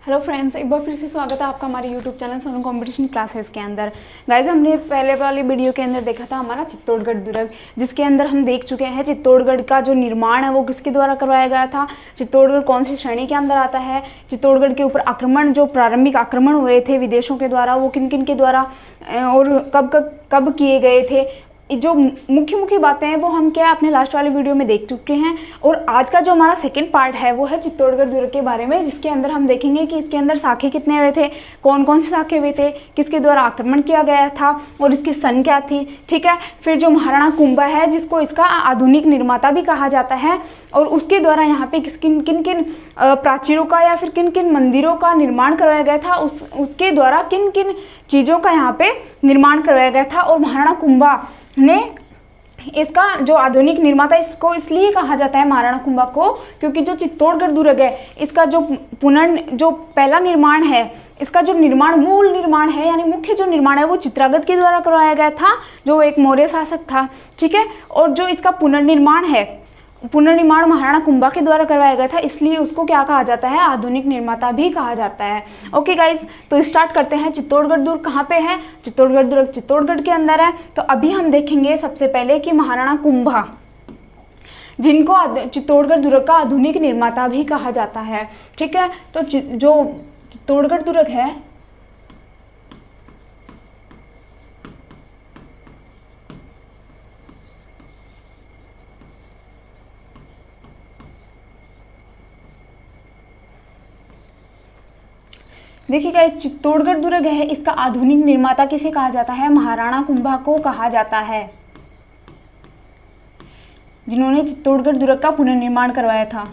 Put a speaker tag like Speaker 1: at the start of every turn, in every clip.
Speaker 1: Hello friends, एक बार फिर से स्वागत है आपका हमारे YouTube channel Sonu competition classes के अंदर। गाइज, हमने पहले वाली वीडियो के अंदर देखा था हमारा चित्तौड़गढ़ दुर्ग, जिसके अंदर हम देख चुके हैं चित्तौड़गढ़ का जो निर्माण है वो किसके द्वारा करवाया गया था, चित्तौड़गढ़ कौन सी श्रेणी के अंदर आता है, चित्तौड़गढ़ के ऊपर आक्रमण जो प्रारंभिक आक्रमण हुए थे विदेशों के द्वारा वो किन किन के द्वारा और कब किए गए थे। जो मुख्य बातें हैं वो हम क्या अपने लास्ट वाले वीडियो में देख चुके हैं। और आज का जो हमारा सेकंड पार्ट है वो है चित्तौड़गढ़ दुर्ग के बारे में, जिसके अंदर हम देखेंगे कि इसके अंदर साखे कितने हुए थे, कौन कौन से साखे हुए थे, किसके द्वारा आक्रमण किया गया था और इसकी सन क्या थी। ठीक है, फिर जो महाराणा कुंभा है जिसको इसका आधुनिक निर्माता भी कहा जाता है और उसके द्वारा यहाँ पे किन किन प्राचीरों का या फिर किन किन मंदिरों का निर्माण करवाया गया था, उसके द्वारा किन किन चीज़ों का यहाँ पे निर्माण करवाया गया था। और महाराणा कुंभा ने इसका जो आधुनिक निर्माता इसको इसलिए कहा जाता है महाराणा कुंभा को, क्योंकि जो चित्तौड़गढ़ दुर्ग है इसका जो पहला निर्माण है, इसका जो मूल निर्माण है यानी मुख्य जो निर्माण है वो चित्रागत के द्वारा करवाया गया था, जो एक मौर्य शासक था। ठीक है, और जो इसका पुनर्निर्माण महाराणा कुंभा के द्वारा करवाया गया था, इसलिए उसको क्या कहा जाता है, आधुनिक निर्माता भी कहा जाता है। ओके गाइज, तो स्टार्ट करते हैं। चित्तौड़गढ़ दुर्ग कहाँ पे है? चित्तौड़गढ़ दुर्ग चित्तौड़गढ़ के अंदर है। तो अभी हम देखेंगे सबसे पहले कि महाराणा कुंभा, जिनको चित्तौड़गढ़ दुर्ग का आधुनिक निर्माता भी कहा जाता है। ठीक है, तो जो चित्तौड़गढ़ दुर्ग है देखिएगा, इस चित्तौड़गढ़ दुर्ग है इसका आधुनिक निर्माता किसे कहा जाता है? महाराणा कुंभा को कहा जाता है, जिन्होंने चित्तौड़गढ़ दुर्ग का पुनर्निर्माण करवाया था।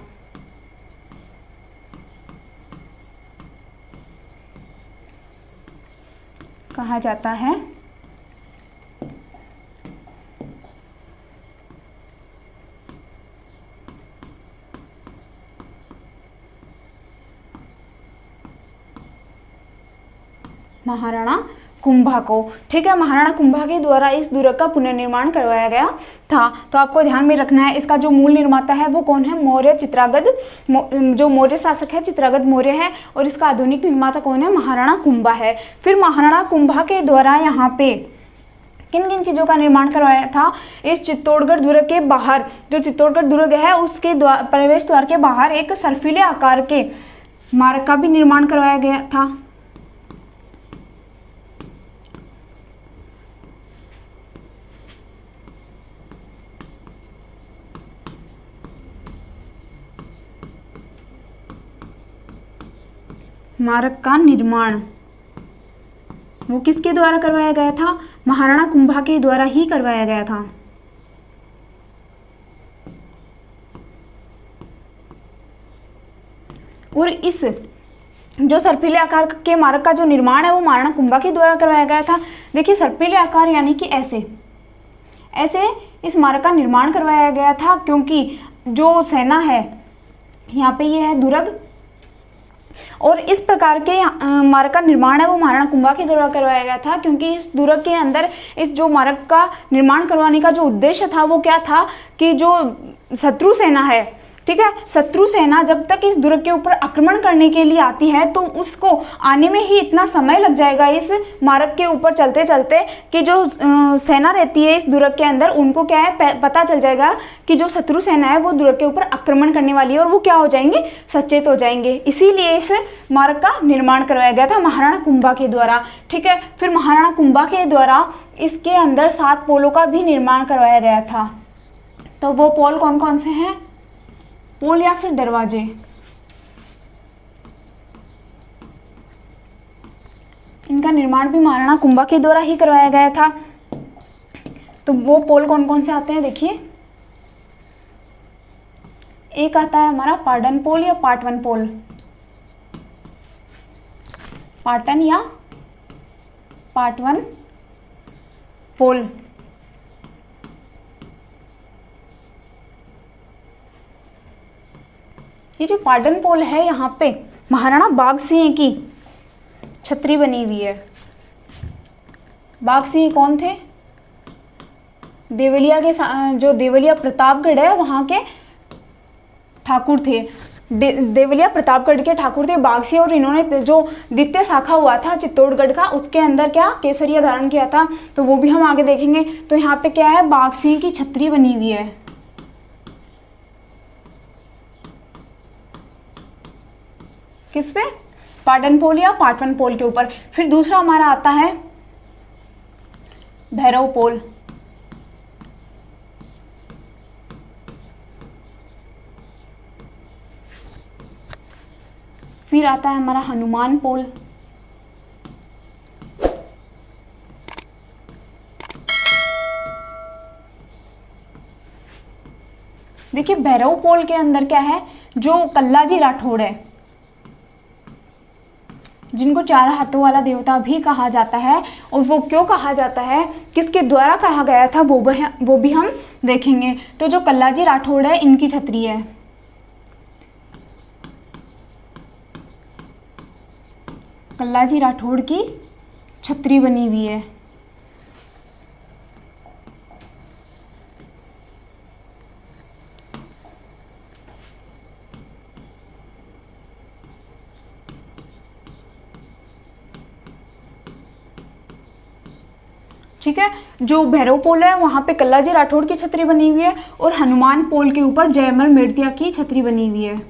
Speaker 1: कहा जाता है महाराणा कुंभा को। ठीक है, महाराणा कुंभा के द्वारा इस दुर्ग का पुनर्निर्माण करवाया गया था। तो आपको ध्यान में रखना है, इसका जो मूल निर्माता है वो कौन है? मौर्य चित्रागत, जो मौर्य शासक है चित्रागत मौर्य है, और इसका आधुनिक निर्माता कौन है? महाराणा कुंभा है। फिर महाराणा कुंभा के द्वारा यहाँ पे किन किन चीज़ों का निर्माण करवाया था? इस चित्तौड़गढ़ दुर्ग के बाहर, जो चित्तौड़गढ़ दुर्ग है उसके प्रवेश द्वार के बाहर एक सर्फिले आकार के मार्ग का भी निर्माण करवाया गया था। मार्ग का निर्माण वो किसके द्वारा करवाया गया था? महाराणा कुंभा के द्वारा ही करवाया गया था। और इस जो सर्पिले आकार के मार्ग का जो निर्माण है वो महाराणा कुंभा के द्वारा करवाया गया था। देखिए, सर्पिले आकार यानी कि ऐसे इस मार्ग का निर्माण करवाया गया था, क्योंकि जो सेना है यहाँ पे ये है दुर्ग, और इस प्रकार के मार्ग का निर्माण है वो महाराणा कुंभा के द्वारा करवाया गया था, क्योंकि इस दुर्ग के अंदर इस जो मार्ग का निर्माण करवाने का जो उद्देश्य था वो क्या था कि जो शत्रु सेना है, ठीक है, शत्रु सेना जब तक इस दुर्ग के ऊपर आक्रमण करने के लिए आती है तो उसको आने में ही इतना समय लग जाएगा इस मार्ग के ऊपर चलते चलते कि जो सेना रहती है इस दुर्ग के अंदर उनको क्या है, पता चल जाएगा कि जो शत्रु सेना है वो दुर्ग के ऊपर आक्रमण करने वाली है, और वो क्या हो जाएंगे, सचेत हो जाएंगे। इसीलिए इस मार्ग का निर्माण करवाया गया था महाराणा कुंभा के द्वारा। ठीक है, फिर महाराणा कुंभा के द्वारा इसके अंदर 7 पोलों का भी निर्माण करवाया गया था। तो वो पोल कौन कौन से हैं? पोल या फिर दरवाजे, इनका निर्माण भी महाराणा कुंभा के द्वारा ही करवाया गया था। तो वो पोल कौन कौन से आते हैं? देखिए, एक आता है हमारा पाटन पोल या पाटवन पोल, पाटन या पाटवन पोल। ये जो पाटन पोल है यहाँ पे महाराणा बाग सिंह की छतरी बनी हुई है। बाग सिंह कौन थे? देवलिया के जो देवलिया प्रतापगढ़ है वहाँ के ठाकुर थे। देवलिया प्रतापगढ़ के ठाकुर थे बागसी, और इन्होंने जो द्वितीय शाखा हुआ था चित्तौड़गढ़ का, उसके अंदर क्या केसरिया धारण किया था, तो वो भी हम आगे देखेंगे। तो यहाँ पे क्या है, बागसी की छतरी बनी हुई है। किस पे, पाटन पोल या पाटवन पोल के ऊपर। फिर दूसरा हमारा आता है भैरव पोल। फिर आता है हमारा हनुमान पोल। देखिए भैरव पोल के अंदर क्या है, जो कल्लाजी राठौड़ है, जिनको 4 हाथों वाला देवता भी कहा जाता है, और वो क्यों कहा जाता है, किसके द्वारा कहा गया था, वो भी हम देखेंगे। तो जो कल्लाजी राठौड़ है, इनकी छतरी है। कल्लाजी राठौड़ की छतरी बनी हुई है। ठीक है, जो भैरव पोल है वहां पे कल्लाजी राठौड़ की छतरी बनी हुई है, और हनुमान पोल के ऊपर जयमल मेड़तिया की छतरी बनी हुई है।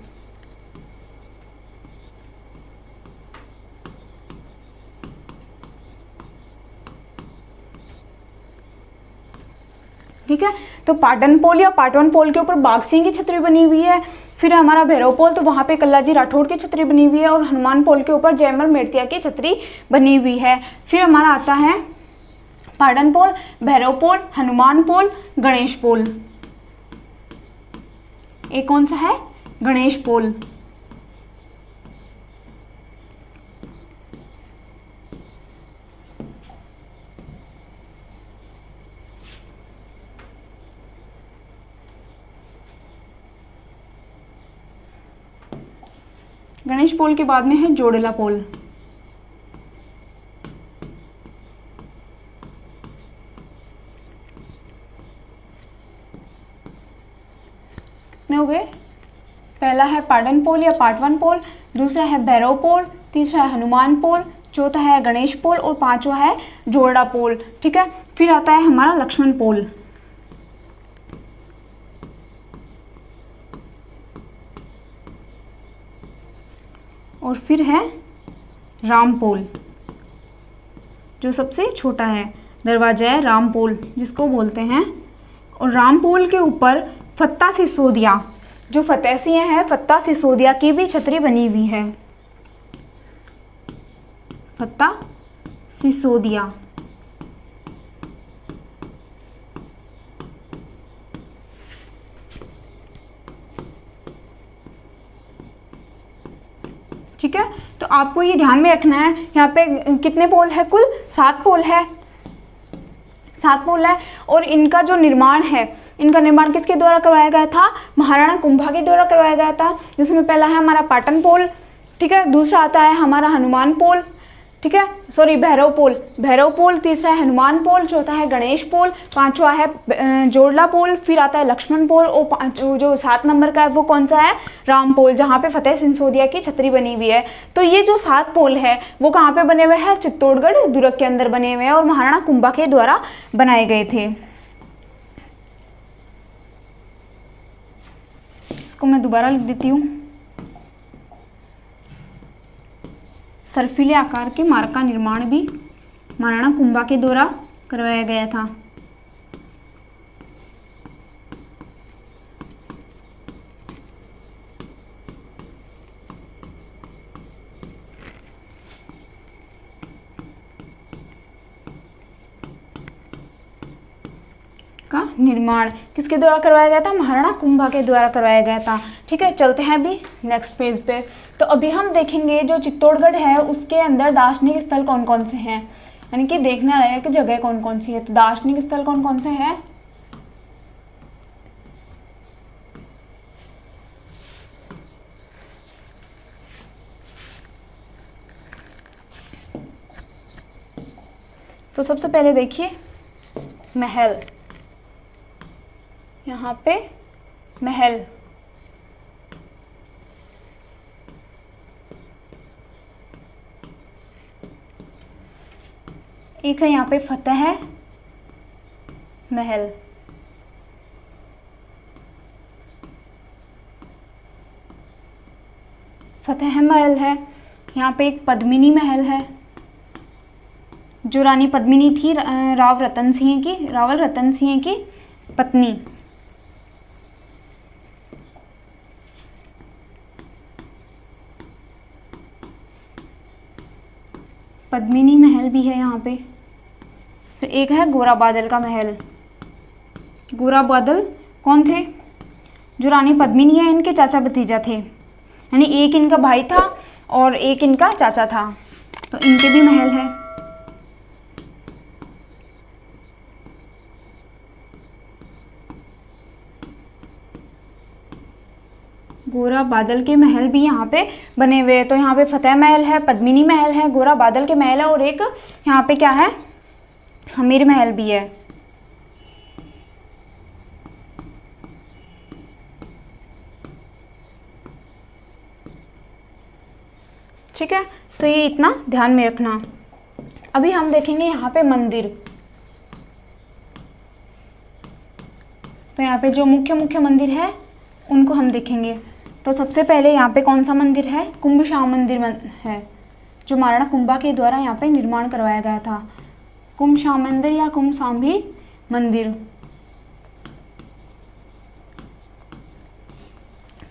Speaker 1: ठीक है, तो पाटन पोल या पाटवन पोल के ऊपर बागसी की छतरी बनी हुई है। फिर हमारा भैरव पोल, तो वहां पे कल्लाजी राठौड़ की छतरी बनी हुई है, और हनुमान पोल के ऊपर जयमल मेड़तिया की छतरी बनी हुई है। फिर हमारा आता है पाटन पोल, भैरव पोल, हनुमान पोल, गणेश पोल। एक कौन सा है, गणेश पोल। गणेश पोल के बाद में है जोड़ला पोल। कितने हो गए, पहला है पाटन पोल या पाटवन पोल, दूसरा है भैरव पोल, तीसरा है हनुमान पोल, चौथा है गणेश पोल, और पांचवा है जोड़ा पोल। ठीक है, फिर आता है हमारा लक्ष्मण पोल। और फिर है राम पोल, जो सबसे छोटा है, दरवाजा है राम पोल जिसको बोलते हैं। और राम पोल के ऊपर फत्ता सिसोदिया, जो फतेहसियाँ हैं, फत्ता सिसोदिया की भी छतरी बनी हुई है। फत्ता सिसोदिया। ठीक है, तो आपको ये ध्यान में रखना है, यहाँ पे कितने पोल है, कुल 7 पोल है, 7 पोल है। और इनका जो निर्माण है, इनका निर्माण किसके द्वारा करवाया गया था, महाराणा कुंभा के द्वारा करवाया गया था, जिसमें पहला है हमारा पाटन पोल। ठीक है, दूसरा आता है हमारा हनुमान पोल, ठीक है, सॉरी भैरव पोल, भैरव पोल, तीसरा है हनुमान पोल, चौथा है गणेश पोल, पांचवा है जोड़ला पोल, फिर आता है लक्ष्मण पोल, और जो 7 नंबर का है वो कौन सा है, राम पोल, जहाँ पे फतेह सिंह की छतरी बनी हुई है। तो ये जो 7 पोल है वो कहाँ पे बने हुए हैं, चित्तौड़गढ़ दुर्ग के अंदर बने हुए हैं, और महाराणा कुंभा के द्वारा बनाए गए थे। इसको मैं दोबारा लिख देती हूँ। सर्फिले आकार के मार्ग का निर्माण भी महाराणा कुंभा के द्वारा करवाया गया था। का निर्माण किसके द्वारा करवाया गया था, महाराणा कुंभा के द्वारा करवाया गया था। ठीक है, चलते हैं अभी नेक्स्ट पेज पे। तो अभी हम देखेंगे जो चित्तौड़गढ़ है उसके अंदर दार्शनिक स्थल कौन कौन से हैं, यानी कि देखना है कि जगह कौन कौन सी है। तो दार्शनिक स्थल कौन कौन से हैं, तो सबसे पहले देखिए महल, यहाँ पे महल, एक है यहाँ पे फतेह महल, फतेह महल है। यहाँ पे एक पद्मिनी महल है, जो रानी पद्मिनी थी रावल रतन सिंह की पत्नी। पद्मिनी महल भी है यहाँ पे। फिर एक है गोरा बादल का महल। गोरा बादल कौन थे? जो रानी पद्मिनी है इनके चाचा भतीजा थे, यानी एक इनका भाई था और एक इनका चाचा था, तो इनके भी महल है। गोरा बादल के महल भी यहाँ पे बने हुए हैं। तो यहाँ पे फतेह महल है, पद्मिनी महल है, गोरा बादल के महल है और एक यहाँ पे क्या है, हमीर महल भी है। ठीक है, तो ये इतना ध्यान में रखना। अभी हम देखेंगे यहाँ पे मंदिर। तो यहाँ पे जो मुख्य मुख्य मंदिर है उनको हम देखेंगे। तो सबसे पहले यहाँ पे कौन सा मंदिर है? कुंभशाह मंदिर है, जो महाराणा कुंभा के द्वारा यहाँ पे निर्माण करवाया गया था। कुंभशाह मंदिर या कुंभशांभी मंदिर।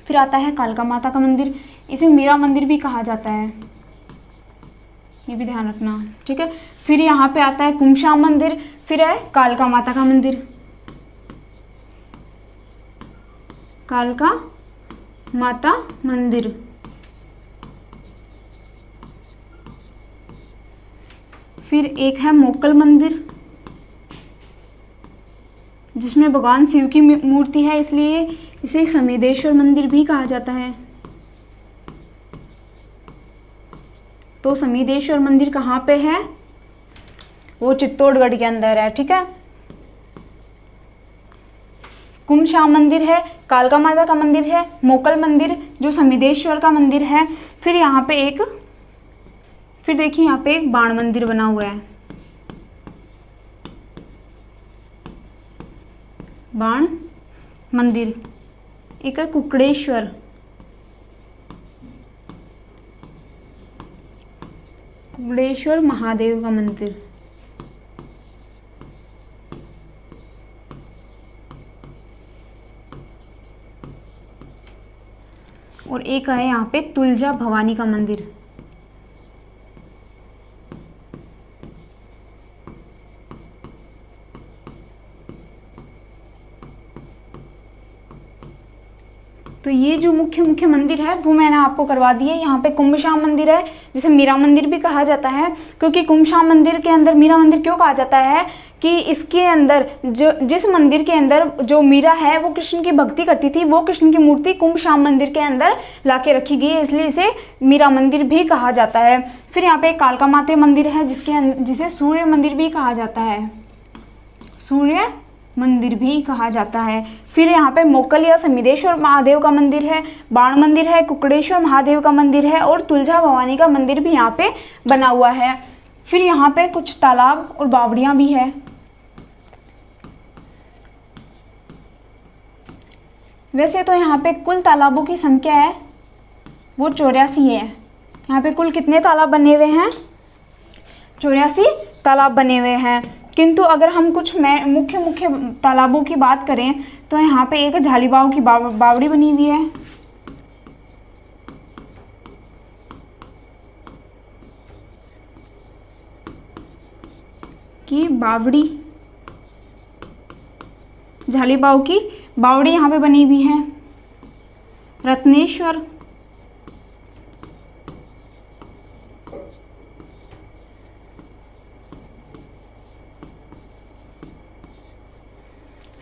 Speaker 1: फिर आता है कालका माता का मंदिर, इसे मीरा मंदिर भी कहा जाता है, ये भी ध्यान रखना। ठीक है, फिर यहाँ पे आता है कुंभशाह मंदिर, फिर है कालका माता का मंदिर, कालका माता मंदिर। फिर एक है मोक्कल मंदिर, जिसमें भगवान शिव की मूर्ति है, इसलिए इसे समेदेश्वर मंदिर भी कहा जाता है। तो समेदेश्वर मंदिर कहाँ पे है? वो चित्तौड़गढ़ के अंदर है। ठीक है, कुंभशाह मंदिर है, कालका माता का मंदिर है, मोक्कल मंदिर जो समेदेश्वर का मंदिर है। फिर यहाँ पे फिर देखिए यहाँ पे एक बाण मंदिर बना हुआ है, बाण मंदिर। एक है कुकड़ेश्वर, कुकड़ेश्वर महादेव का मंदिर। और एक है यहाँ पे तुलजा भवानी का मंदिर। तो ये जो मुख्य मुख्य मंदिर है वो मैंने आपको करवा दिए। यहाँ पे कुंभशाह मंदिर है, जिसे मीरा मंदिर भी कहा जाता है, क्योंकि कुंभशाह मंदिर के अंदर मीरा मंदिर क्यों कहा जाता है कि इसके अंदर जिस मंदिर के अंदर जो मीरा है वो कृष्ण की भक्ति करती थी, वो कृष्ण की मूर्ति कुंभशाह मंदिर के अंदर लाके रखी गई है, इसलिए इसे मीरा मंदिर भी कहा जाता है। फिर यहाँ पे एक कालका माता मंदिर है, जिसे सूर्य मंदिर भी कहा जाता है, सूर्य मंदिर भी कहा जाता है। फिर यहाँ पे मोक्कल या समेदेश्वर महादेव का मंदिर है, बाण मंदिर है, कुकड़ेश्वर महादेव का मंदिर है और तुलजा भवानी का मंदिर भी यहाँ पे बना हुआ है। फिर यहाँ पे कुछ तालाब और बावड़ियाँ भी है। वैसे तो यहाँ पे कुल तालाबों की संख्या है वो 84 है। यहाँ पे कुल कितने तालाब बने हुए हैं? 84 तालाब बने हुए हैं। किंतु अगर हम कुछ मुख्य मुख्य तालाबों की बात करें तो यहाँ पे एक झालीबाव की बावड़ी बनी हुई है, की बावड़ी, झालीबाव की बावड़ी यहाँ पे बनी हुई है। रत्नेश्वर,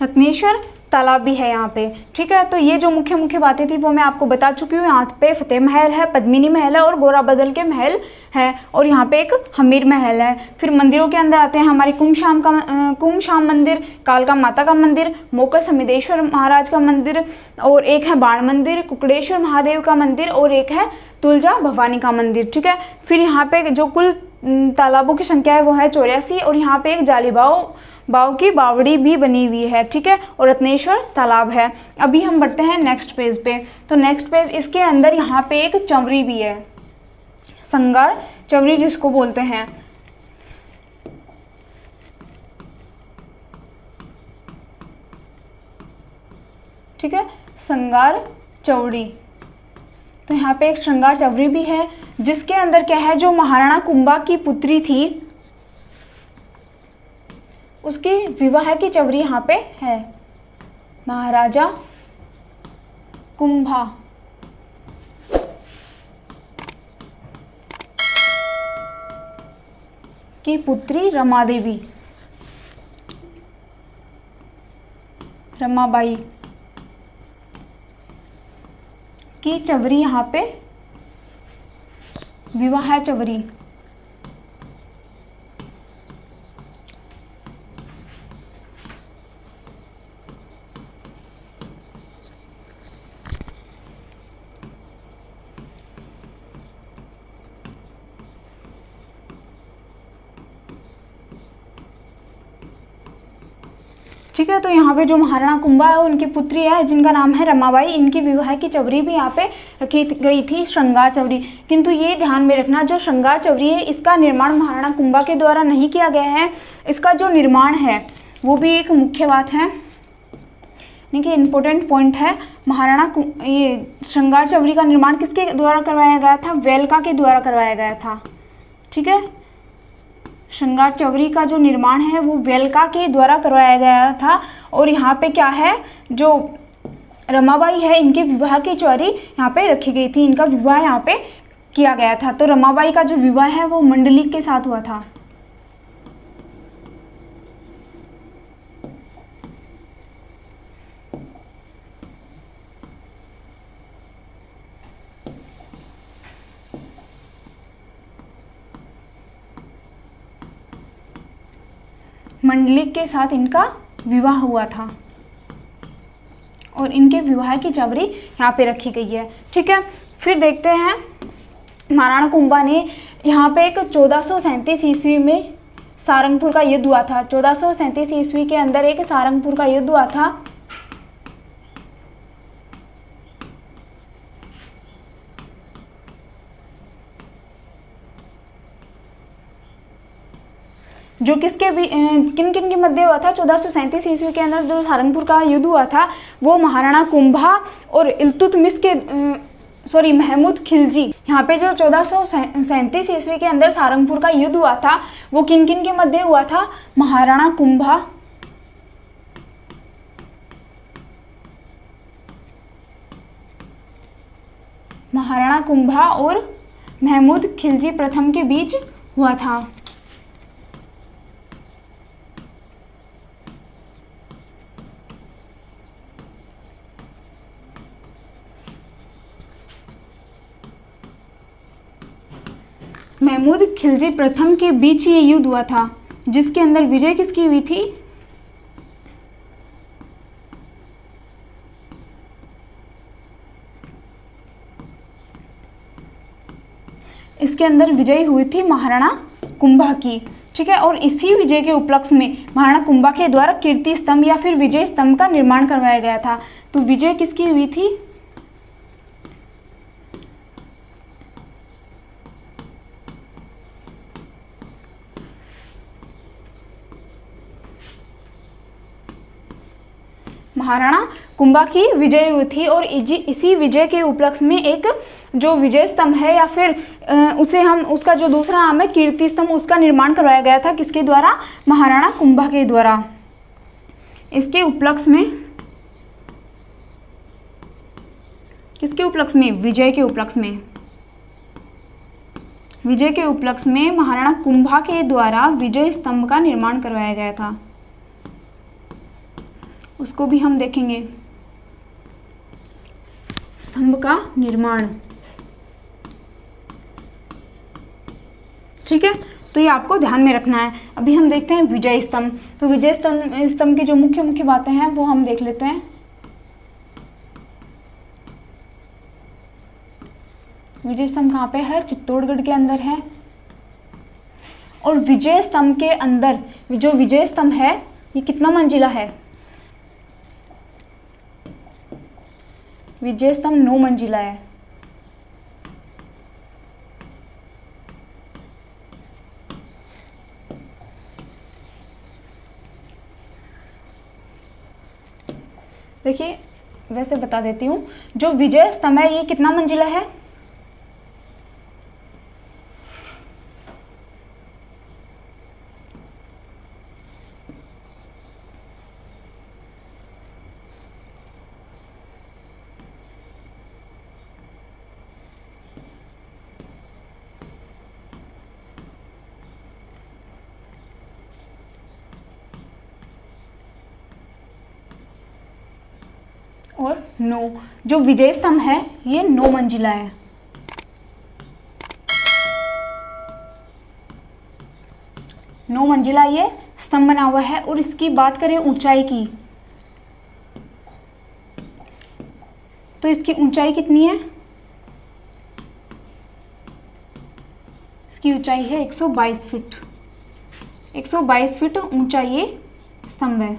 Speaker 1: रत्नेश्वर तालाब भी है यहाँ पे। ठीक है, तो ये जो मुख्य मुख्य बातें थी वो मैं आपको बता चुकी हूँ। यहाँ पे फतेह महल है, पद्मिनी महल है और गोरा बदल के महल है, और यहाँ पे एक हमीर महल है। फिर मंदिरों के अंदर आते हैं हमारी कुमशाम मंदिर, कालका माता का मंदिर, मोकल समिदेश्वर महाराज का मंदिर, और एक है बाण मंदिर, कुकड़ेश्वर महादेव का मंदिर, और एक है तुलजा भवानी का मंदिर। ठीक है, फिर यहाँ पे जो कुल तालाबों की संख्या है वो है 84, और यहाँ पे एक जालीबाव की बावड़ी भी बनी हुई है। ठीक है, और रत्नेश्वर तालाब है। अभी हम बढ़ते हैं नेक्स्ट पेज पे। तो नेक्स्ट पेज, इसके अंदर यहाँ पे एक चंवरी भी है, संगार चंवरी जिसको बोलते हैं। ठीक है, संगार चौड़ी। तो यहाँ पे एक श्रृंगार चौरी भी है, जिसके अंदर क्या है, जो महाराणा कुंभा की पुत्री थी उसकी विवाह की चौरी यहाँ पे है। महाराजा कुंभा की पुत्री रमादेवी, रमाबाई की चवरी यहाँ पे विवाह चवरी। ठीक है, तो यहाँ पे जो महाराणा कुंभा है उनकी पुत्री है जिनका नाम है रमाबाई, इनकी विवाह की चवरी भी यहाँ पे रखी गई थी, श्रृंगार चवरी। किंतु ये ध्यान में रखना, जो श्रृंगार चवरी है इसका निर्माण महाराणा कुंभा के द्वारा नहीं किया गया है। इसका जो निर्माण है वो भी एक मुख्य बात है, यानी कि इम्पोर्टेंट पॉइंट है। ये श्रृंगार चवरी का निर्माण किसके द्वारा करवाया गया था? वेलका के द्वारा करवाया गया था। ठीक है, श्रृंगार चवरी का जो निर्माण है वो वेलका के द्वारा करवाया गया था। और यहाँ पे क्या है, जो रमाबाई है इनके विवाह की चौरी यहाँ पे रखी गई थी, इनका विवाह यहाँ पे किया गया था। तो रमाबाई का जो विवाह है वो मंडलिक के साथ हुआ था। मंडलिक के साथ इनका विवाह हुआ था और इनके विवाह की चवरी यहाँ पे रखी गई है। ठीक है, फिर देखते हैं महाराणा कुंभा ने यहाँ पे एक 1437 ईस्वी में सारंगपुर का युद्ध हुआ था। 1437 ईस्वी के अंदर एक सारंगपुर का युद्ध हुआ था। जो किसके भी किन किन के मध्य हुआ था? 1437 ईस्वी के अंदर जो सारंगपुर का युद्ध हुआ था वो महाराणा कुंभा और इल्तुतमिश के महमूद खिलजी। यहाँ पे जो 1437 ईस्वी के अंदर सारंगपुर का युद्ध हुआ था वो किन किन के मध्य हुआ था? महाराणा कुंभा और महमूद खिलजी प्रथम के बीच हुआ था। महमूद खिलजी प्रथम के बीच ये युद्ध हुआ था, जिसके अंदर विजय किसकी हुई थी? इसके अंदर विजय हुई थी महाराणा कुंभा की। ठीक है, और इसी विजय के उपलक्ष्य में महाराणा कुंभा के द्वारा कीर्ति स्तंभ या फिर विजय स्तंभ का निर्माण करवाया गया था। तो विजय किसकी हुई थी? महाराणा कुंभा की विजय हुई थी। और इसी विजय के उपलक्ष्य में एक जो विजय स्तंभ है या फिर उसका जो दूसरा नाम है कीर्ति स्तंभ, उसका निर्माण करवाया गया था। किसके द्वारा? महाराणा कुंभा के द्वारा। इसके उपलक्ष्य में, किसके उपलक्ष्य में? विजय के उपलक्ष्य में। विजय के उपलक्ष्य में महाराणा कुंभा के द्वारा विजय स्तंभ का निर्माण करवाया गया था। उसको इसको भी हम देखेंगे, स्तंभ का निर्माण। ठीक है, तो ये आपको ध्यान में रखना है। अभी हम देखते हैं विजय स्तंभ। तो विजय स्तंभ की जो मुख्य मुख्य बातें हैं वो हम देख लेते हैं। विजय स्तंभ कहाँ पे है? चित्तौड़गढ़ के अंदर है। और विजय स्तंभ के अंदर जो विजय स्तंभ है ये कितना मंजिला है? विजय स्तंभ 9 मंजिला है। देखिए, वैसे बता देती हूँ, जो विजय स्तंभ है ये कितना मंजिला है? और 9, जो विजय स्तंभ है ये 9 मंजिला है। नौ मंजिला ये स्तंभ बना हुआ है। और इसकी बात करें ऊंचाई की, तो इसकी ऊंचाई कितनी है? इसकी ऊंचाई है 122 फीट। 122 फीट ऊंचा ये स्तंभ है।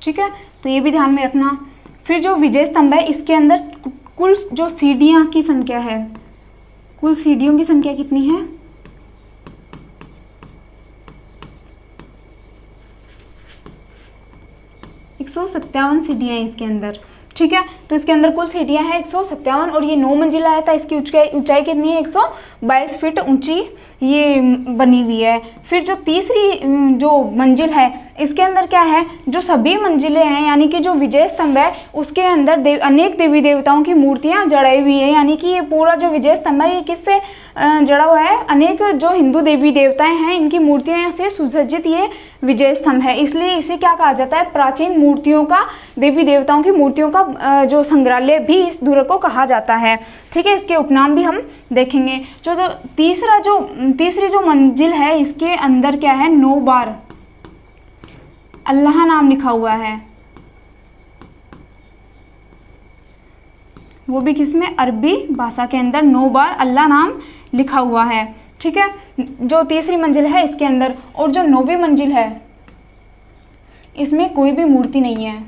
Speaker 1: ठीक है, तो ये भी ध्यान में रखना। फिर जो विजय स्तंभ है इसके अंदर कुल जो सीढ़ियाँ की संख्या है, कुल सीढ़ियों की संख्या कितनी है? 157 सीढ़ियाँ हैं इसके अंदर। ठीक है, तो इसके अंदर कुल सीढ़ियाँ हैं 157 और ये 9 मंजिला है। तो इसकी ऊंचाई कितनी है? 122 फीट ऊंची ये बनी हुई है। फिर जो तीसरी जो मंजिल है इसके अंदर क्या है? जो सभी मंजिलें हैं, यानी कि जो विजय स्तंभ है उसके अंदर अनेक देवी देवताओं की मूर्तियां जड़ाई हुई है। यानी कि ये पूरा जो विजय स्तंभ है ये किससे जड़ा हुआ है? अनेक जो हिंदू देवी देवताएं हैं इनकी मूर्तियों से सुसज्जित ये विजय स्तंभ है। इसलिए इसे क्या कहा जाता है? प्राचीन मूर्तियों का, देवी देवताओं की मूर्तियों का जो संग्रहालय भी इस दुर्ग को कहा जाता है। ठीक है, इसके उपनाम भी हम देखेंगे। जो तीसरी जो मंजिल है इसके अंदर क्या है? 9 बार अल्लाह नाम लिखा हुआ है। वो भी किसमें? अरबी भाषा के अंदर 9 बार अल्लाह नाम लिखा हुआ है। ठीक है, जो तीसरी मंजिल है इसके अंदर। और जो 9वीं मंजिल है इसमें कोई भी मूर्ति नहीं है।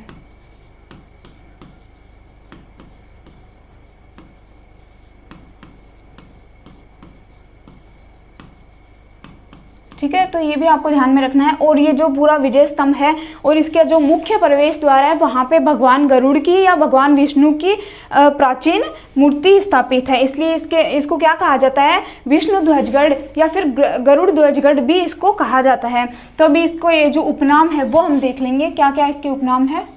Speaker 1: ठीक है, तो ये भी आपको ध्यान में रखना है। और ये जो पूरा विजय स्तंभ है और इसके जो मुख्य प्रवेश द्वार है वहाँ पे भगवान गरुड़ की या भगवान विष्णु की प्राचीन मूर्ति स्थापित है। इसलिए इसको क्या कहा जाता है? विष्णु ध्वजगढ़ या फिर गरुड़ ध्वजगढ़ भी इसको कहा जाता है। तो अभी इसको ये जो उपनाम है वो हम देख लेंगे, क्या क्या इसके उपनाम है।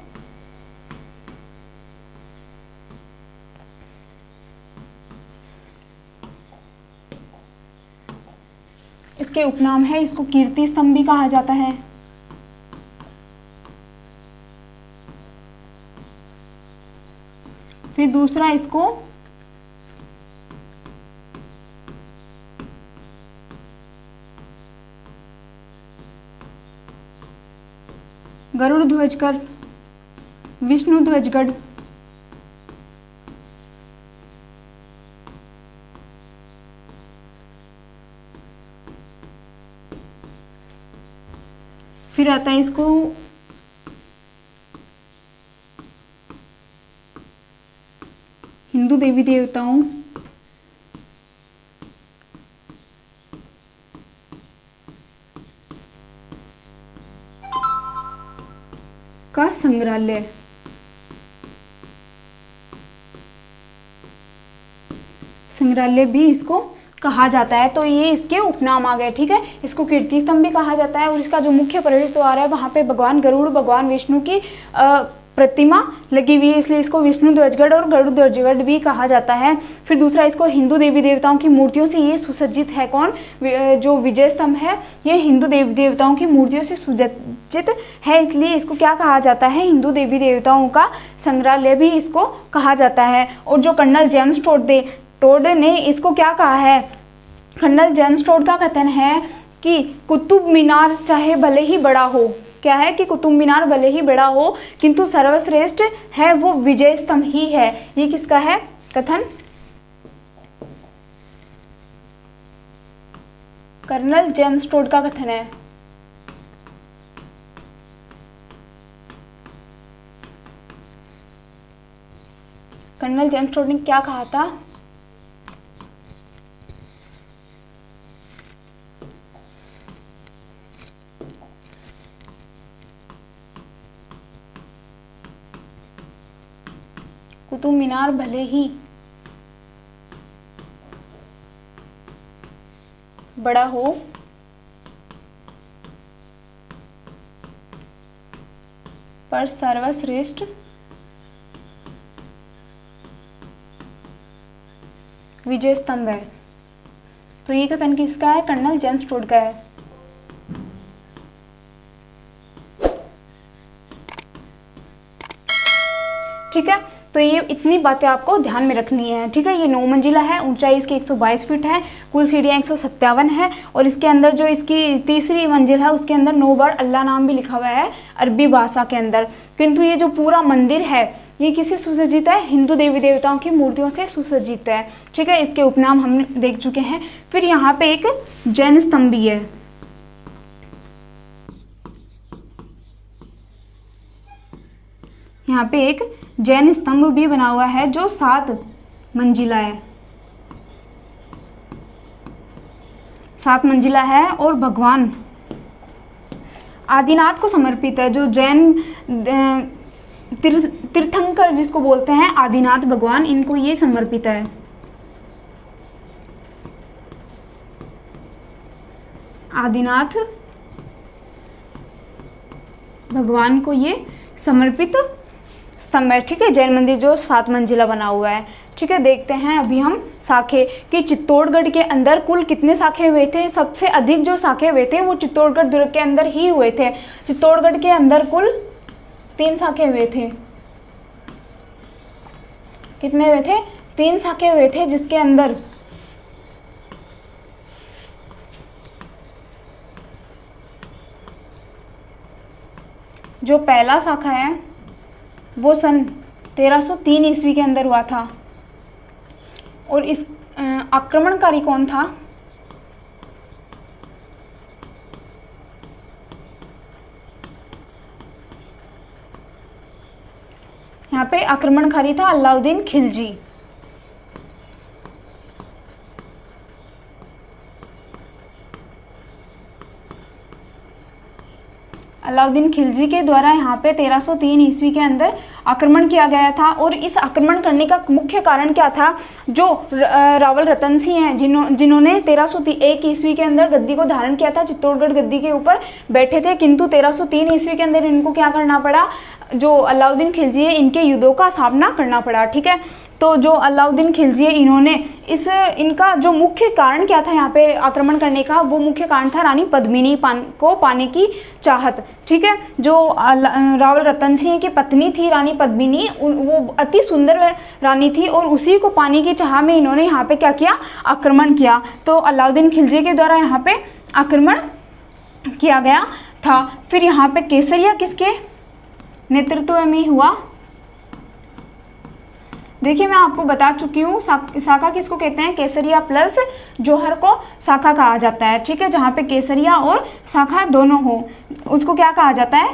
Speaker 1: इसके उपनाम है, इसको कीर्ति स्तंभ भी कहा जाता है। फिर दूसरा इसको गरुड़ ध्वजगढ़, विष्णु ध्वजगढ़, फिर आता है इसको हिंदू देवी देवताओं का संग्रहालय। संग्रहालय भी इसको कहा जाता है। तो ये इसके उपनाम आ गए। ठीक है, इसको कीर्ति स्तंभ भी कहा जाता है। और इसका जो मुख्य प्रवेश द्वार है वहाँ पे भगवान गरुड़, भगवान विष्णु की प्रतिमा लगी हुई है, इसलिए इसको विष्णु ध्वजगढ़ और गरुड़ ध्वजगढ़ भी कहा जाता है। फिर दूसरा, इसको हिंदू देवी देवताओं की मूर्तियों से ये सुसज्जित है। कौन? जो विजय स्तंभ है ये हिंदू देवी देवताओं की मूर्तियों से सुसज्जित है, इसलिए इसको क्या कहा जाता है? हिंदू देवी देवताओं का संग्रहालय भी इसको कहा जाता है। और जो कर्नल जेम्स टोड ने इसको क्या कहा है? कर्नल जेम्स टोड का कथन है कि कुतुब मीनार चाहे भले ही बड़ा हो, क्या है कि कुतुब मीनार भले ही बड़ा हो किंतु सर्वश्रेष्ठ है वो विजय स्तंभ ही है। ये किसका है कथन? कर्नल जेम्स टोड का कथन है। कर्नल जेम्स टोड ने क्या कहा था? कुतुब मीनार भले ही बड़ा हो पर सर्वश्रेष्ठ विजय स्तंभ है। तो ये कथन किसका है? कर्नल जेम्स टोड का है। ठीक है, तो ये इतनी बातें आपको ध्यान में रखनी है। ठीक है, ये 9 मंजिला है, ऊंचाई इसकी 122 फीट है, कुल सीढ़ियाँ 157 है और इसके अंदर जो इसकी तीसरी मंजिल है उसके अंदर 9 बार अल्लाह नाम भी लिखा हुआ है अरबी भाषा के अंदर। किंतु ये जो पूरा मंदिर है ये किससे सुसज्जित है? हिंदू देवी देवताओं की मूर्तियों से सुसज्जित है। ठीक है, इसके उपनाम हमने देख चुके हैं। फिर यहाँ पे एक जैन स्तंभ भी है। यहाँ पे एक जैन स्तंभ भी बना हुआ है जो 7 मंजिला है। 7 मंजिला है और भगवान आदिनाथ को समर्पित है। जो जैन तीर्थंकर जिसको बोलते हैं आदिनाथ भगवान, इनको ये समर्पित है। आदिनाथ भगवान को ये समर्पित स्तंभ है। ठीक है, जैन मंदिर जो 7 मंजिला बना हुआ है। ठीक है, देखते हैं अभी हम शाखे कि चित्तौड़गढ़ के अंदर कुल कितने शाखे हुए थे। सबसे अधिक जो शाखे हुए थे वो चित्तौड़गढ़ दुर्ग के अंदर ही हुए थे। चित्तौड़गढ़ के अंदर कुल 3 शाखे हुए थे। कितने हुए थे? 3 शाखे हुए थे, जिसके अंदर जो पहला शाखा है वो सन 1303 ईस्वी के अंदर हुआ था। और इस आक्रमणकारी कौन था? यहाँ पे आक्रमणकारी था अलाउद्दीन खिलजी। अलाउद्दीन खिलजी के द्वारा यहाँ पे 1303 ईस्वी के अंदर आक्रमण किया गया था। और इस आक्रमण करने का मुख्य कारण क्या था? जो रावल रतन सिंह हैं जिन्होंने 1301 ईस्वी के अंदर गद्दी को धारण किया था, चित्तौड़गढ़ गद्दी के ऊपर बैठे थे, किंतु 1303 ईस्वी के अंदर इनको क्या करना पड़ा? जो अलाउद्दीन खिलजी है इनके युद्धों का सामना करना पड़ा। ठीक है, तो जो अलाउद्दीन खिलजी है इन्होंने इनका जो मुख्य कारण क्या था यहाँ पे आक्रमण करने का? वो मुख्य कारण था रानी पद्मिनी को पाने की चाहत। ठीक है, जो रावल रतन सिंह की पत्नी थी रानी पद्मिनी, वो अति सुंदर रानी थी और उसी को पाने की चाह में इन्होंने यहाँ पे क्या किया? आक्रमण किया। तो अलाउद्दीन खिलजी के द्वारा यहाँ पे आक्रमण किया गया था। फिर यहाँ पे केसरिया किसके नेतृत्व में हुआ? देखिए, मैं आपको बता चुकी हूँ शाखा किसको कहते हैं? केसरिया प्लस जौहर को शाखा कहा जाता है। ठीक है, जहाँ पे केसरिया और शाखा दोनों हो उसको क्या कहा जाता है?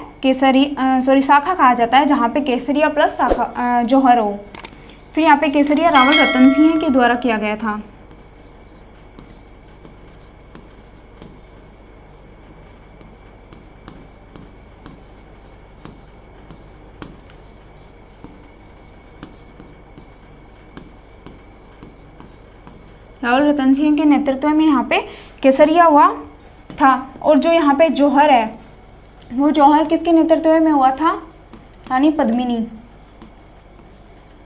Speaker 1: शाखा कहा जाता है, जहाँ पे केसरिया प्लस शाखा जौहर हो। फिर यहाँ पे केसरिया रावल रतन सिंह के द्वारा किया गया था। रावल रतन सिंह के नेतृत्व में यहाँ पे केसरिया हुआ था। और जो यहाँ पे जौहर है वो जौहर किसके नेतृत्व में हुआ था? रानी पद्मिनी।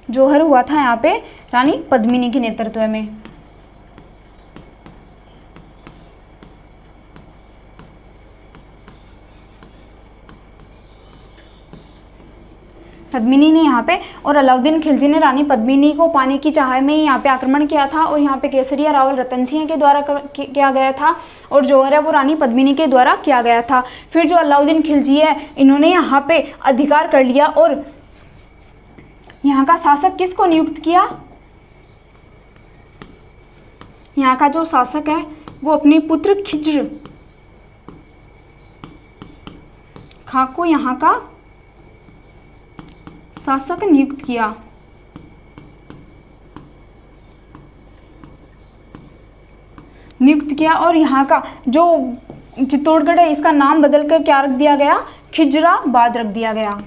Speaker 1: जौहर हुआ था यहाँ पे रानी पद्मिनी के नेतृत्व में। पद्मिनी ने यहाँ पे, और अलाउद्दीन खिलजी ने रानी पद्मिनी को पाने की चाह में यहाँ पे आक्रमण किया था, और यहाँ पे केसरिया रावल रतन सिंह के द्वारा किया गया था, और जौहर है वो रानी पद्मिनी के द्वारा किया गया था। फिर जो अलाउद्दीन खिलजी है इन्होंने यहाँ पे अधिकार कर लिया और यहाँ का शासक किसको नियुक्त किया? यहाँ का जो शासक है वो अपने पुत्र खिज्र खां को यहाँ का शासक नियुक्त किया। और यहाँ का जो चित्तौड़गढ़ है इसका नाम बदलकर क्या रख दिया गया? खिजराबाद रख दिया गया।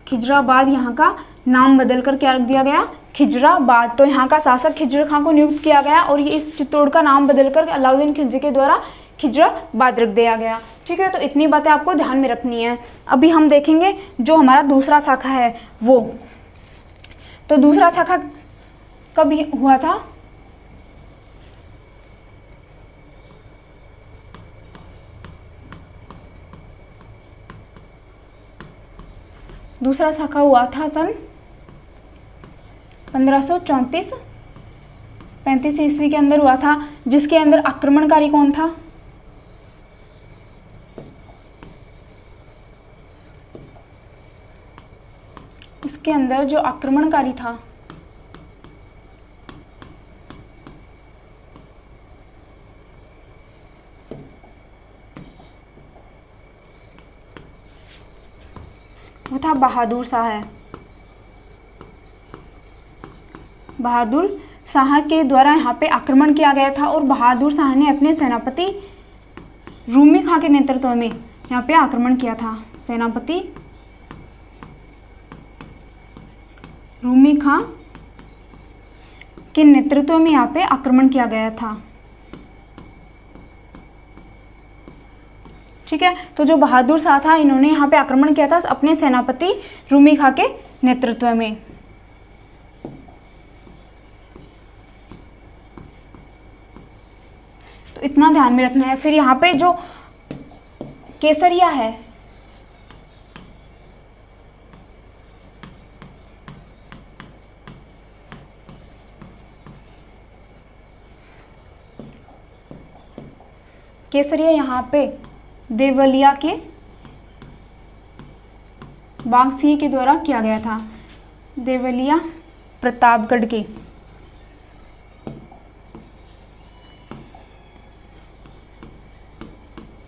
Speaker 1: खिजराबाद यहाँ का नाम बदलकर क्या रख दिया गया? खिजराबाद। तो यहाँ का शासक खिज्र खां को नियुक्त किया गया और ये इस चित्तौड़ का नाम बदलकर अलाउद्दीन खिलजी के द्वारा खिजराबाद रख दिया गया। ठीक है, तो इतनी बातें आपको ध्यान में रखनी है। अभी हम देखेंगे जो हमारा दूसरा शाखा है वो। तो दूसरा शाखा कब हुआ था? दूसरा शाखा हुआ था सन 1534-35 ईस्वी के अंदर हुआ था, जिसके अंदर आक्रमणकारी कौन था? इसके अंदर जो आक्रमणकारी था वो था बहादुर शाह है। बहादुर शाह के द्वारा यहाँ पे आक्रमण किया गया था और बहादुर शाह ने अपने सेनापति रूमी खां के नेतृत्व में यहाँ पे आक्रमण किया था। सेनापति रूमी खां के नेतृत्व में यहाँ पे आक्रमण किया गया था। ठीक है, तो जो बहादुर शाह था इन्होंने यहाँ पे आक्रमण किया था अपने सेनापति रूमी खां के नेतृत्व में। तो इतना ध्यान में रखना है। फिर यहाँ पे जो केसरिया है, केसरिया यहाँ पे देवलिया के बाघ सिंह के द्वारा किया गया था। देवलिया प्रतापगढ़ के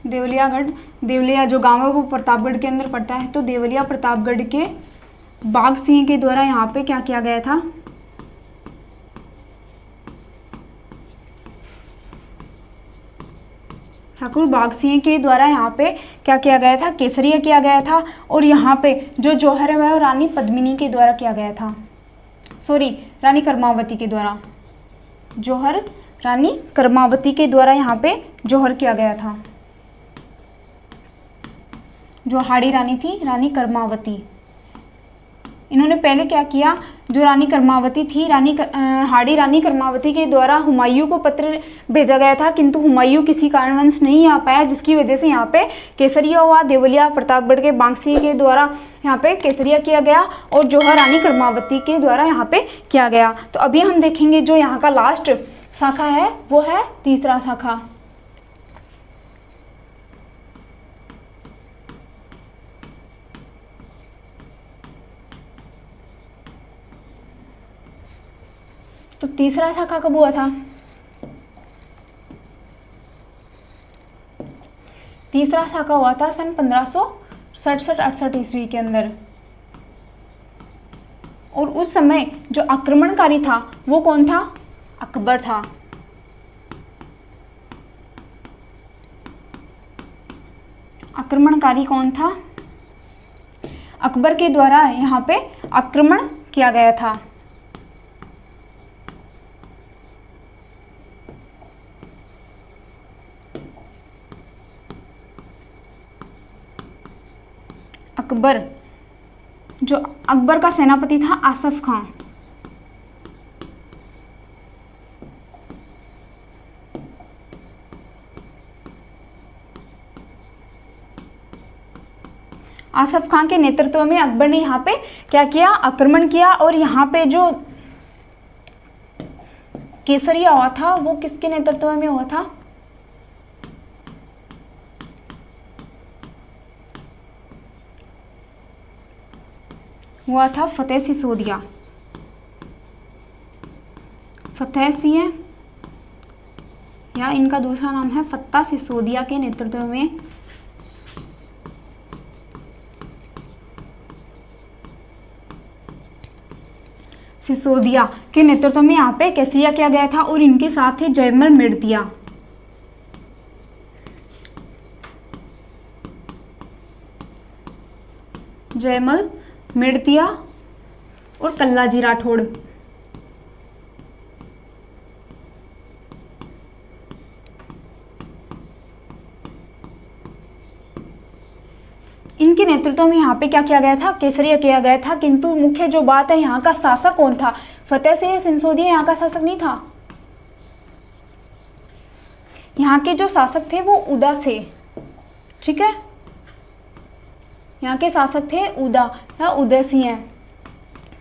Speaker 1: देवलिया जो गांव है वो प्रतापगढ़ के अंदर पड़ता है। तो देवलिया प्रतापगढ़ के बाघ सिंह के द्वारा यहाँ पे क्या किया गया था? ठाकुर बाघ सिंह के द्वारा यहाँ पे क्या किया गया था? केसरिया किया गया था। और यहाँ पे जो जौहर है वह रानी पद्मिनी के द्वारा किया गया था, सॉरी रानी कर्मावती के द्वारा। जौहर रानी कर्मावती के द्वारा यहाँ पे जौहर किया गया था। जो हाड़ी रानी थी, रानी कर्मावती, इन्होंने पहले क्या किया? जो रानी कर्मावती थी, हाड़ी रानी कर्मावती के द्वारा हुमायूं को पत्र भेजा गया था, किंतु हुमायूं किसी कारणवश नहीं आ पाया, जिसकी वजह से यहाँ पे केसरिया हुआ। देवलिया प्रतापगढ़ के बाघ सिंह के द्वारा यहाँ पे केसरिया किया गया और जौहर रानी कर्मावती के द्वारा यहाँ पे किया गया। तो अभी हम देखेंगे जो यहाँ का लास्ट शाखा है वो है तीसरा शाखा। तो तीसरा शाखा कब हुआ था? तीसरा शाखा हुआ था सन 1567-68 ईस्वी के अंदर। और उस समय जो आक्रमणकारी था वो कौन था? अकबर था। आक्रमणकारी कौन था? अकबर के द्वारा यहाँ पे आक्रमण किया गया था। अकबर, जो अकबर का सेनापति था आसफ खां, आसफ खां के नेतृत्व में अकबर ने यहाँ पे क्या किया, आक्रमण किया। और यहाँ पे जो केसरिया हुआ था वो किसके नेतृत्व में हुआ था, हुआ था फतेह सिसोदिया, फतेह सिंह या इनका दूसरा नाम है फत्ता सिसोदिया के नेतृत्व में सिसोदिया के नेतृत्व में यहाँ पे केसरिया किया गया था। और इनके साथ थे जयमल मृतिया, जयमल मृतिया और कल्लाजी राठौड़। इनके नेतृत्व में यहाँ पे क्या किया गया था, केसरिया किया गया था। किंतु मुख्य जो बात है, यहाँ का शासक कौन था, फतेह सिंह सिसोदिया यहाँ का शासक नहीं था। यहाँ के जो शासक थे वो उदा थे, ठीक है, यहाँ के शासक थे उदा या उदय सिंह,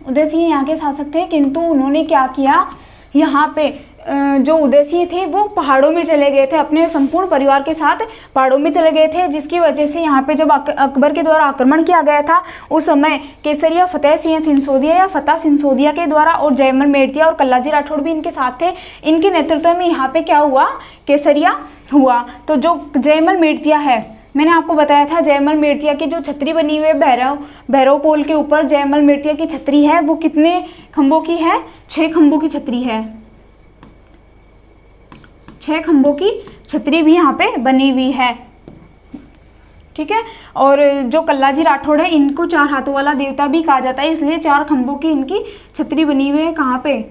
Speaker 1: उदय सिंह यहाँ के शासक थे। किंतु उन्होंने क्या किया, यहाँ पे जो उदय सिंह थे वो पहाड़ों में चले गए थे, अपने संपूर्ण परिवार के साथ पहाड़ों में चले गए थे, जिसकी वजह से यहाँ पे जब अकबर के द्वारा आक्रमण किया गया था उस समय केसरिया फतेह सिंह सिसोदिया या फत्ता सिसोदिया के द्वारा, और जयमल मृतिया और कल्लाजी राठौड़ भी इनके साथ थे। इनके नेतृत्व में यहाँ पे क्या हुआ, केसरिया हुआ। तो जो जयमल मृतिया है, मैंने आपको बताया था जयमल मृतिया की जो छतरी बनी हुई है भैरव पोल के ऊपर, जयमल मृतिया की छतरी है वो कितने खंभों की है, 6 खंभों की छतरी है, 6 खंभों की छतरी भी यहाँ पे बनी हुई है, ठीक है। और जो कल्लाजी राठौड़ है इनको 4 हाथों वाला देवता भी कहा जाता है, इसलिए 4 खंभों की इनकी छतरी बनी हुई है। कहाँ पे,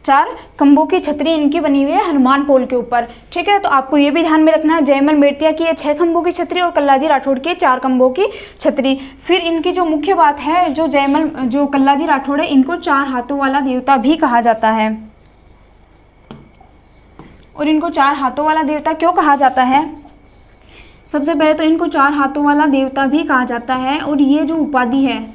Speaker 1: 4 खंभों की छतरी इनकी बनी हुई है हनुमान पोल के ऊपर, ठीक है। तो आपको ये भी ध्यान में रखना है, जयमल मृतिया की 6 खंभों की छतरी और कल्लाजी राठौड़ की 4 खंभों की छतरी। फिर इनकी जो मुख्य बात है, जो कल्लाजी राठौड़ है इनको 4 हाथों वाला देवता भी कहा जाता है। और इनको 4 हाथों वाला देवता क्यों कहा जाता है, सबसे पहले तो इनको 4 हाथों वाला देवता भी कहा जाता है। और ये जो उपाधि है,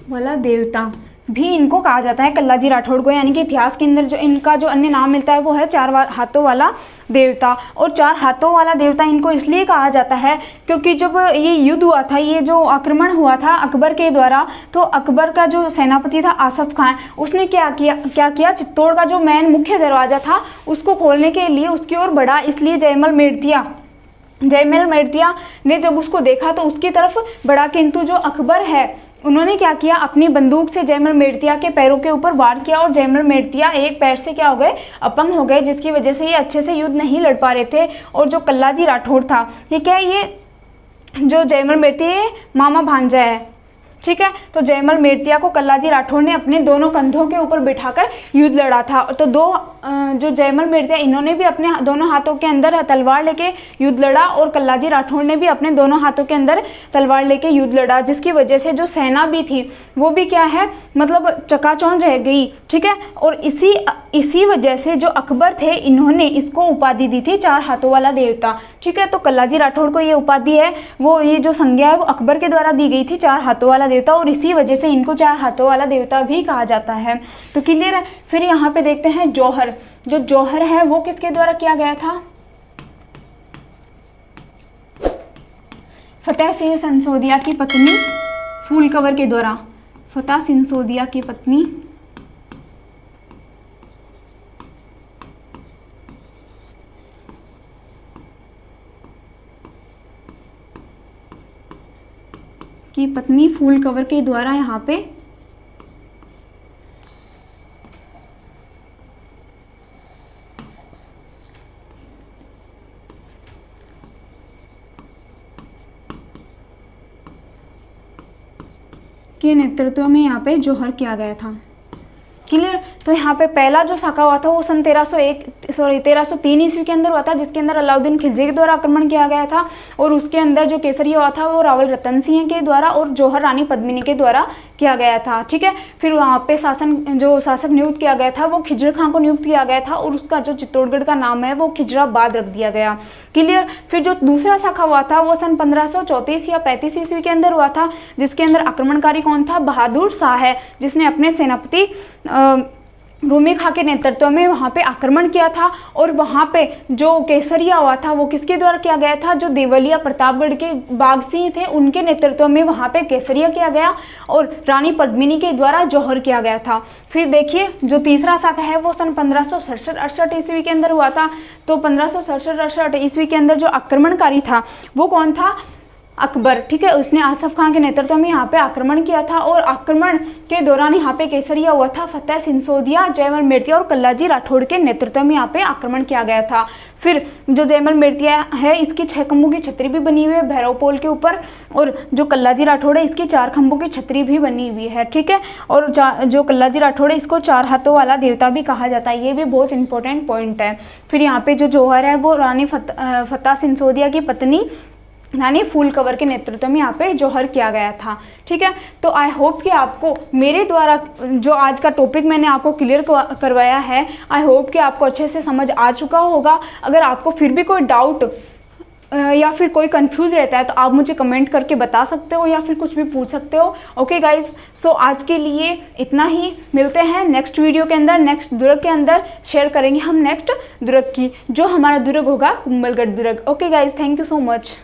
Speaker 1: वाला देवता भी इनको कहा जाता है कल्लाजी राठौड़ को, यानी कि इतिहास के अंदर जो इनका जो अन्य नाम मिलता है वो है 4 हाथों वाला देवता। और 4 हाथों वाला देवता इनको इसलिए कहा जाता है क्योंकि जब ये युद्ध हुआ था, ये जो आक्रमण हुआ था अकबर के द्वारा, तो अकबर का जो सेनापति था आसफ खान, उसने क्या किया, चित्तौड़ का जो मेन मुख्य दरवाजा था उसको खोलने के लिए उसकी ओर बढ़ा। इसलिए जयमल मृतिया ने जब उसको देखा तो उसकी तरफ बढ़ा, किंतु जो अकबर है उन्होंने क्या किया, अपनी बंदूक से जयमल मृतिया के पैरों के ऊपर वार किया और जयमल मृतिया एक पैर से क्या हो गए, अपंग हो गए, जिसकी वजह से ये अच्छे से युद्ध नहीं लड़ पा रहे थे। और जो कल्लाजी राठौड़ था, ये क्या है, ये जो जयमल मृतिया मामा भांजा है, ठीक है। तो जयमल मृतिया को कल्लाजी राठौड़ ने अपने दोनों कंधों के ऊपर बिठाकर युद्ध लड़ा था। तो जो जयमल मृतिया इन्होंने भी अपने दोनों हाथों के अंदर तलवार लेके युद्ध लड़ा और कल्लाजी राठौड़ ने भी अपने दोनों हाथों के अंदर तलवार लेके युद्ध लड़ा, जिसकी वजह से जो सेना भी थी वो भी क्या है, मतलब चकाचौंध रह गई, ठीक है। और इसी वजह से जो अकबर थे इन्होंने इसको उपाधि दी थी 4 हाथों वाला देवता, ठीक है। तो कल्लाजी राठौड़ को ये उपाधि है, वो ये जो संज्ञा है वो अकबर के द्वारा दी गई थी 4 हाथों वाला देवता, और इसी वजह से इनको 4 हाथों वाला देवता भी कहा जाता है। तो क्लियर है। फिर यहाँ पे देखते हैं जौहर, जो जौहर है वो किसके द्वारा किया गया था, फतेह सिंह सिसोदिया की पत्नी फूलकवर के द्वारा, फतेह सिसोदिया की पत्नी फूलकवर के द्वारा यहाँ पे के नेतृत्व में यहाँ पे जौहर किया गया था। क्लियर। तो यहाँ पे पहला जो साका हुआ था वो सन 1303 ईस्वी के अंदर हुआ था, जिसके अंदर अलाउद्दीन खिलजी के द्वारा आक्रमण किया गया था। और उसके अंदर जो केसरिया हुआ था वो रावल रतन सिंह के द्वारा और जौहर रानी पद्मिनी के द्वारा किया गया था। ठीक है। फिर वहाँ पे शासक नियुक्त किया गया था वो खिजर खां को नियुक्त किया गया था, और उसका जो चित्तौड़गढ़ का नाम है वो खिजराबाद रख दिया गया। क्लियर। फिर जो दूसरा शाखा हुआ था वो सन 1534 या 35 ईस्वी के अंदर हुआ था, जिसके अंदर आक्रमणकारी कौन था? बहादुर शाह है, जिसने अपने सेनापति रूमी खां के नेतृत्व में वहाँ पे आक्रमण किया था। और वहाँ पे जो केसरिया हुआ था वो किसके द्वारा किया गया था? जो देवलिया प्रतापगढ़ के बाघ सिंह थे उनके नेतृत्व में वहाँ पे केसरिया किया गया, और रानी पद्मिनी के द्वारा जौहर किया गया था। फिर देखिए जो तीसरा शाखा है वो सन 1567-68 ईस्वी के अंदर हुआ था। तो 1567-68 ईस्वी के अंदर जो आक्रमणकारी था वो कौन था? अकबर। ठीक है। उसने आसफ खान के नेतृत्व में यहाँ पे आक्रमण किया था, और आक्रमण के दौरान यहाँ पे केसरिया हुआ था फतेह सिंह, जयमल मेड़तिया और कल्लाजी राठौड़ के नेतृत्व में यहाँ पे आक्रमण किया गया था। फिर जो जयमल मेड़तिया है इसकी 6 खंभों की छतरी भी बनी हुई है भैरव पोल के ऊपर, और जो कल्लाजी राठौड़ है इसकी 4 खंभों की छतरी भी बनी हुई है। ठीक है। और जो कल्लाजी राठौड़ है इसको 4 हाथों वाला देवता भी कहा जाता है, ये भी बहुत इंपॉर्टेंट पॉइंट है। फिर यहाँ पे जो जौहर है वो रानी फतेह सिंह की पत्नी रानी फूल कंवर के नेतृत्व में यहाँ पे जौहर किया गया था। ठीक है। तो आई होप कि आपको मेरे द्वारा जो आज का टॉपिक मैंने आपको क्लियर करवाया है, आई होप कि आपको अच्छे से समझ आ चुका होगा। अगर आपको फिर भी कोई डाउट या फिर कोई कंफ्यूज रहता है तो आप मुझे कमेंट करके बता सकते हो, या फिर कुछ भी पूछ सकते हो। ओके गाइज, सो आज के लिए इतना ही। मिलते हैं नेक्स्ट वीडियो के अंदर, नेक्स्ट दुर्ग के अंदर शेयर करेंगे हम नेक्स्ट दुर्ग की, जो हमारा दुर्ग होगा कुंभलगढ़ दुर्ग। Okay guys, thank you so much.